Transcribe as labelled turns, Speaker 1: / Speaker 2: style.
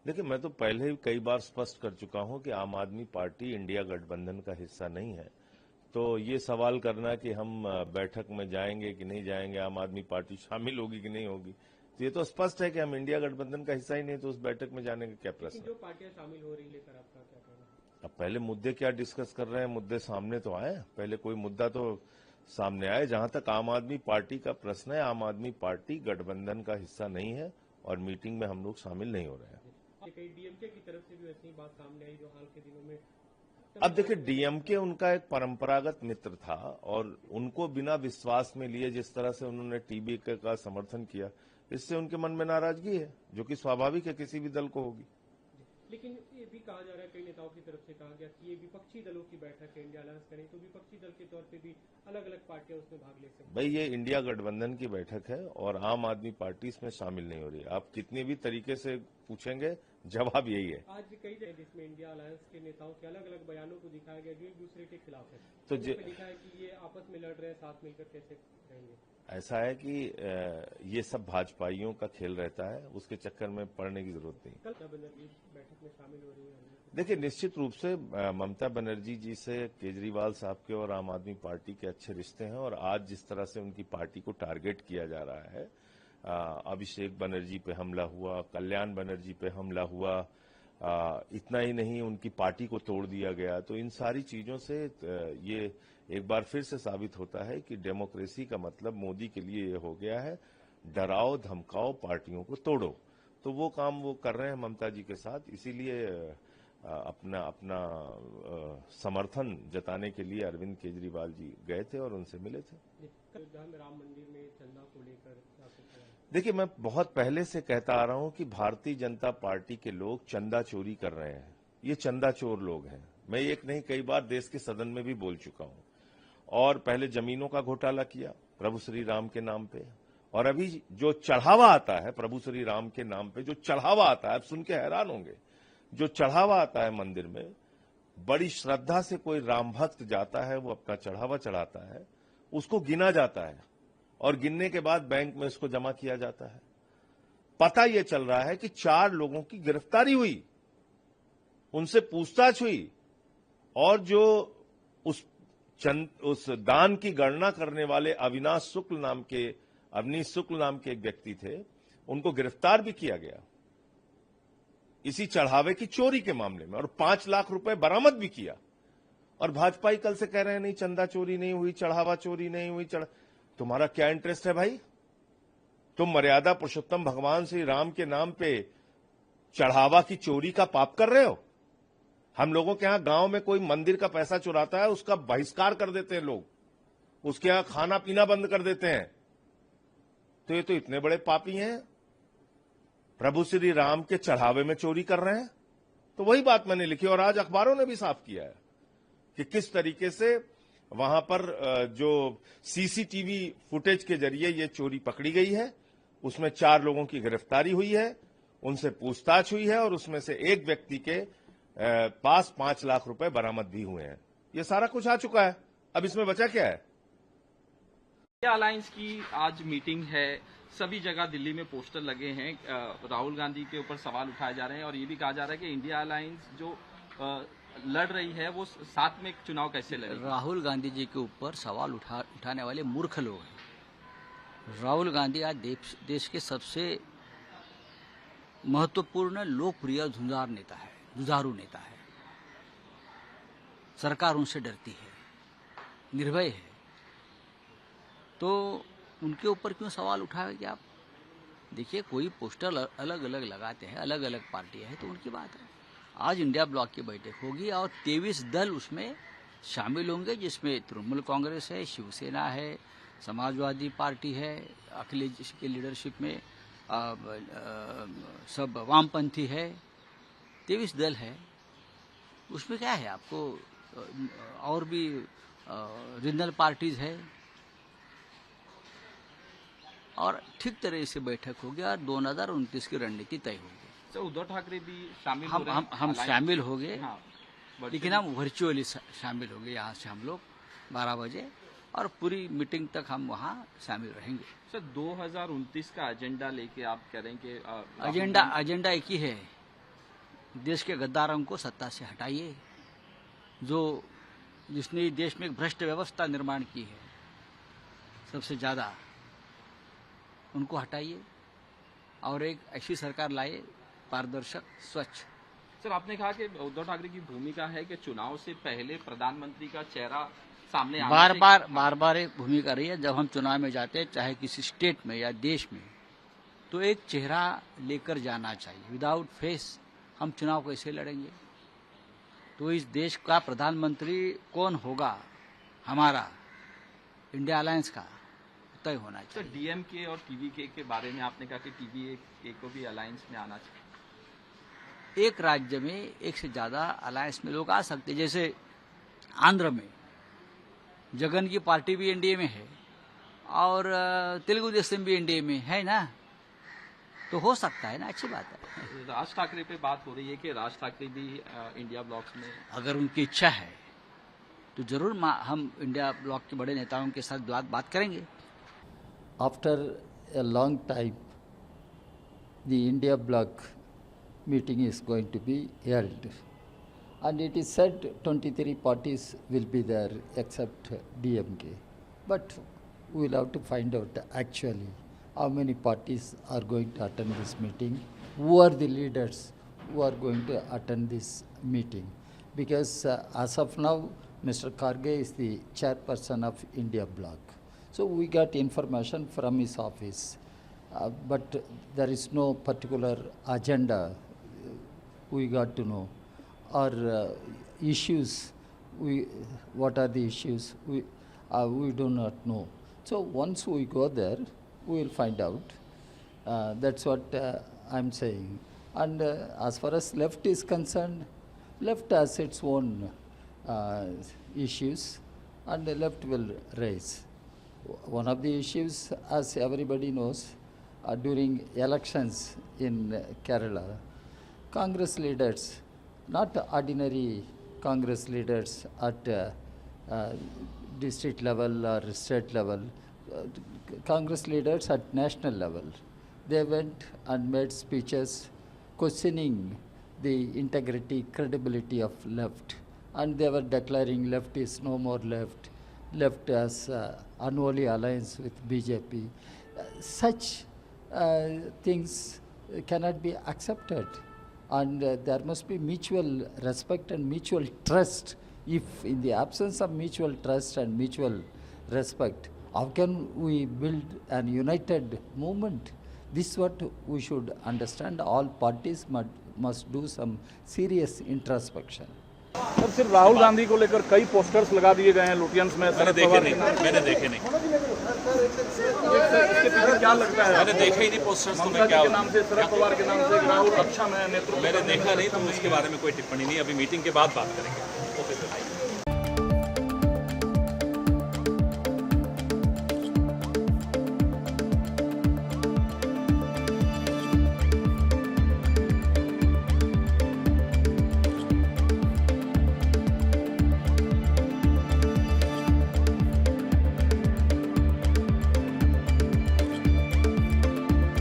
Speaker 1: देखिए, मैं तो पहले ही कई बार स्पष्ट कर चुका हूं कि आम आदमी पार्टी इंडिया गठबंधन का हिस्सा नहीं है। तो ये सवाल करना कि हम बैठक में जाएंगे कि नहीं जाएंगे, आम आदमी पार्टी शामिल होगी कि नहीं होगी, तो ये तो स्पष्ट है कि हम इंडिया गठबंधन का हिस्सा ही नहीं, तो उस बैठक में जाने का क्या प्रश्न है।
Speaker 2: जो पार्टियां शामिल हो रही लेकर आपका क्या कहना है?
Speaker 1: अब पहले मुद्दे क्या डिस्कस कर रहे हैं, मुद्दे सामने तो आए, पहले कोई मुद्दा तो सामने आए। जहां तक आम आदमी पार्टी का प्रश्न है, आम आदमी पार्टी गठबंधन का हिस्सा नहीं है और मीटिंग में हम लोग शामिल नहीं हो रहे हैं।
Speaker 2: कई डीएमके की तरफ से भी वैसी ही बात सामने आई जो हाल के दिनों में।
Speaker 1: अब देखिए, डीएमके उनका एक परंपरागत मित्र था और उनको बिना विश्वास में लिए जिस तरह से उन्होंने टीबी का समर्थन किया, इससे उनके मन में नाराजगी है, जो कि स्वाभाविक है, किसी भी दल को होगी।
Speaker 2: लेकिन ये भी कहा जा रहा है, कई नेताओं की तरफ से कहा गया कि ये विपक्षी दलों की बैठक है, इंडिया अलायंस करें तो विपक्षी दल के तौर पे भी अलग अलग पार्टियां उसमें भाग ले सकती हैं।
Speaker 1: भाई, ये इंडिया गठबंधन की बैठक है और आम आदमी पार्टी इसमें शामिल नहीं हो रही। आप कितनी भी तरीके से पूछेंगे, जवाब यही है।
Speaker 2: आज कई जगह जिसमें इंडिया अलायंस के नेताओं के अलग अलग बयानों को दिखाया गया जो एक दूसरे के खिलाफ है,
Speaker 1: तो
Speaker 2: लिखा है कि ये आपस में लड़ रहे हैं, साथ मिलकर कैसे रहेंगे।
Speaker 1: ऐसा है कि ये सब भाजपाइयों का खेल रहता है, उसके चक्कर में पड़ने की जरूरत नहीं।
Speaker 2: कल बनर्जी बैठक में शामिल हो रही है।
Speaker 1: देखिए, निश्चित रूप से ममता बनर्जी जी से केजरीवाल साहब के और आम आदमी पार्टी के अच्छे रिश्ते हैं और आज जिस तरह से उनकी पार्टी को टारगेट किया जा रहा है, अभिषेक बनर्जी पे हमला हुआ, कल्याण बनर्जी पे हमला हुआ, इतना ही नहीं उनकी पार्टी को तोड़ दिया गया, तो इन सारी चीजों से ये एक बार फिर से साबित होता है कि डेमोक्रेसी का मतलब मोदी के लिए ये हो गया है, डराओ धमकाओ पार्टियों को तोड़ो। तो वो काम वो कर रहे हैं ममता जी के साथ, इसीलिए अपना समर्थन जताने के लिए अरविंद केजरीवाल जी गए थे और उनसे मिले थे।
Speaker 2: राम मंदिर में चंदा को लेकर
Speaker 1: देखिए, मैं बहुत पहले से कहता आ रहा हूं कि भारतीय जनता पार्टी के लोग चंदा चोरी कर रहे हैं। ये चंदा चोर लोग हैं। मैं एक नहीं कई बार देश के सदन में भी बोल चुका हूं। और पहले जमीनों का घोटाला किया प्रभु श्री राम के नाम पे, और अभी जो चढ़ावा आता है प्रभु श्री राम के नाम पे, जो चढ़ावा आता है, आप सुन के हैरान होंगे, जो चढ़ावा आता है मंदिर में, बड़ी श्रद्धा से कोई राम भक्त जाता है, वो अपना चढ़ावा चढ़ाता है, उसको गिना जाता है और गिनने के बाद बैंक में इसको जमा किया जाता है। पता यह चल रहा है कि 4 लोगों की गिरफ्तारी हुई, उनसे पूछताछ हुई, और जो उस दान की गणना करने वाले अवनीश शुक्ल नाम के एक व्यक्ति थे, उनको गिरफ्तार भी किया गया इसी चढ़ावे की चोरी के मामले में, और 5 लाख रुपए बरामद भी किया। और भाजपा कल से कह रहे हैं नहीं चंदा चोरी नहीं हुई, चढ़ावा चोरी नहीं हुई। तुम्हारा क्या इंटरेस्ट है भाई? तुम मर्यादा पुरुषोत्तम भगवान श्री राम के नाम पे चढ़ावा की चोरी का पाप कर रहे हो। हम लोगों के यहां गांव में कोई मंदिर का पैसा चुराता है, उसका बहिष्कार कर देते हैं लोग, उसके यहां खाना पीना बंद कर देते हैं। तो ये तो इतने बड़े पापी हैं, प्रभु श्री राम के चढ़ावे में चोरी कर रहे हैं। तो वही बात मैंने लिखी और आज अखबारों ने भी साफ किया है कि किस तरीके से वहां पर जो सीसीटीवी फुटेज के जरिए ये चोरी पकड़ी गई है, उसमें 4 लोगों की गिरफ्तारी हुई है, उनसे पूछताछ हुई है और उसमें से एक व्यक्ति के पास 5 लाख रुपए बरामद भी हुए हैं। ये सारा कुछ आ चुका है, अब इसमें बचा क्या है?
Speaker 3: इंडिया अलायंस की आज मीटिंग है, सभी जगह दिल्ली में पोस्टर लगे हैं, राहुल गांधी के ऊपर सवाल उठाए जा रहे हैं और ये भी कहा जा रहा है कि इंडिया अलायंस जो लड़ रही है वो साथ में चुनाव कैसे लड़ेगी।
Speaker 4: राहुल गांधी जी के ऊपर सवाल उठाने वाले मूर्ख लोग हैं। राहुल गांधी आज देश के सबसे महत्वपूर्ण लोकप्रिय जुझारू नेता है। सरकार उनसे डरती है, निर्भय है, तो उनके ऊपर क्यों सवाल उठाएंगे आप? देखिए, कोई पोस्टर अलग अलग लगाते हैं, अलग अलग पार्टियां हैं, तो उनकी बात है। आज इंडिया ब्लॉक की बैठक होगी और 23 दल उसमें शामिल होंगे, जिसमें तृणमूल कांग्रेस है, शिवसेना है, समाजवादी पार्टी है, अखिलेश जी के लीडरशिप में सब वामपंथी है, 23 दल है। उसमें क्या है, आपको और भी रीजनल पार्टीज है, और ठीक तरह से बैठक होगी और 2029 की रणनीति तय होगी।
Speaker 3: तो उद्धव ठाकरे भी शामिल
Speaker 4: हम शामिल हो गए,
Speaker 3: हाँ,
Speaker 4: लेकिन हम वर्चुअली शामिल हो गए। यहाँ से हम लोग 12 बजे और पूरी मीटिंग तक हम वहाँ शामिल रहेंगे।
Speaker 3: सर, 2029 का एजेंडा लेके आप कह रहे हैं कि
Speaker 4: एजेंडा एक ही है, देश के गद्दारों को सत्ता से हटाइए, जिसने देश में एक भ्रष्ट व्यवस्था निर्माण की है सबसे ज़्यादा, उनको हटाइए और एक ऐसी सरकार लाए पारदर्शक, स्वच्छ।
Speaker 3: सर, आपने कहा कि उद्धव ठाकरे की भूमिका है कि चुनाव से पहले प्रधानमंत्री का चेहरा सामने
Speaker 4: बार बार एक भूमिका रही है। जब हम चुनाव में जाते हैं, चाहे किसी स्टेट में या देश में, तो एक चेहरा लेकर जाना चाहिए। विदाउट फेस हम चुनाव कैसे लड़ेंगे? तो इस देश का प्रधानमंत्री कौन होगा, हमारा इंडिया अलायंस का, तय होना चाहिए।
Speaker 3: सर, डीएमके और टीवीके के बारे में आपने कहा कि टीवीके को भी अलायंस में आना चाहिए।
Speaker 4: एक राज्य में एक से ज्यादा अलायंस में लोग आ सकते, जैसे आंध्र में जगन की पार्टी भी एनडीए में है और तेलुगु देशम भी एनडीए में है ना, तो हो सकता है ना, अच्छी बात है।
Speaker 3: राज ठाकरे पे बात हो रही है कि राज ठाकरे भी इंडिया ब्लॉक्स में,
Speaker 4: अगर उनकी इच्छा है तो जरूर हम इंडिया ब्लॉक के बड़े नेताओं के साथ बात करेंगे।
Speaker 5: After a long time, the India bloc meeting is going to be held. And it is said 23 parties will be there except DMK. But we will have to find out actually how many parties are going to attend this meeting, who are the leaders who are going to attend this meeting. Because as of now, Mr. Kharge is the chairperson of India bloc. So we got information from his office, but there is no particular agenda we got to know, or issues. What are the issues? We do not know. So once we go there, we will find out. That's what I'm saying. And as far as left is concerned, left has its own issues, and the left will raise. One of the issues, as everybody knows, during elections in Kerala, Congress leaders, not ordinary Congress leaders at district level or state level, Congress leaders at national level, they went and made speeches questioning the integrity, credibility of left, and they were declaring left is no more left. Left as unholy alliance with BJP. Such things cannot be accepted, and there must be mutual respect and mutual trust. If in the absence of mutual trust and mutual respect, how can we build an united movement? This is what we should understand. All parties must do some serious introspection.
Speaker 6: Sir, सिर्फ राहुल गांधी को लेकर कई posters लगा दिए गए हैं Lutyens में।
Speaker 7: मैंने देखे नहीं।
Speaker 6: इसके पीछे क्या लगता है?
Speaker 7: मैंने देखा ही नहीं पोस्टर्स। तो मैं क्या
Speaker 6: के नाम से, शरद पवार के नाम से, राहुल अच्छा में नेतृत्व।
Speaker 7: मैंने देखा नहीं, तो उसके बारे में कोई टिप्पणी नहीं। अभी मीटिंग के बाद बात करेंगे।